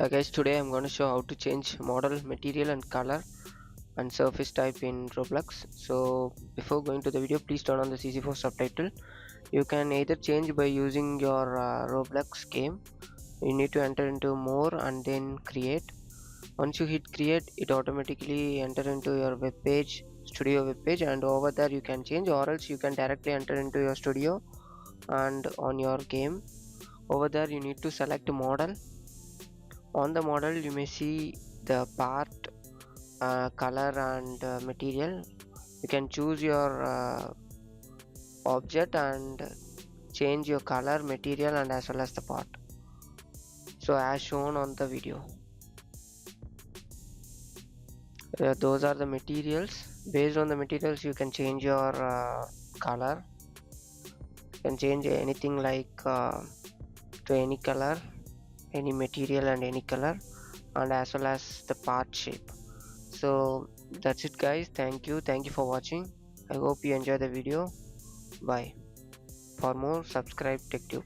Hi guys, today I'm going to show how to change model, material and color and surface type in Roblox. So before going to the video, please turn on the CC4 subtitle. You can either change by using your Roblox game. You need to enter into more and then create. Once you hit create, it automatically enter into your web page, studio web page, and over there you can change, or else you can directly enter into your studio and on your game. Over there you need to select model. On the model you may see the part, color and material. You can choose your object and change your color, material and as well as the part, so as shown on the video. Those are the materials. Based on the materials you can change your color. You can change anything like to any color, any material and any color, and as well as the part shape. So that's it guys, thank you for watching. I hope you enjoy the video. Bye. For more, subscribe TechTube.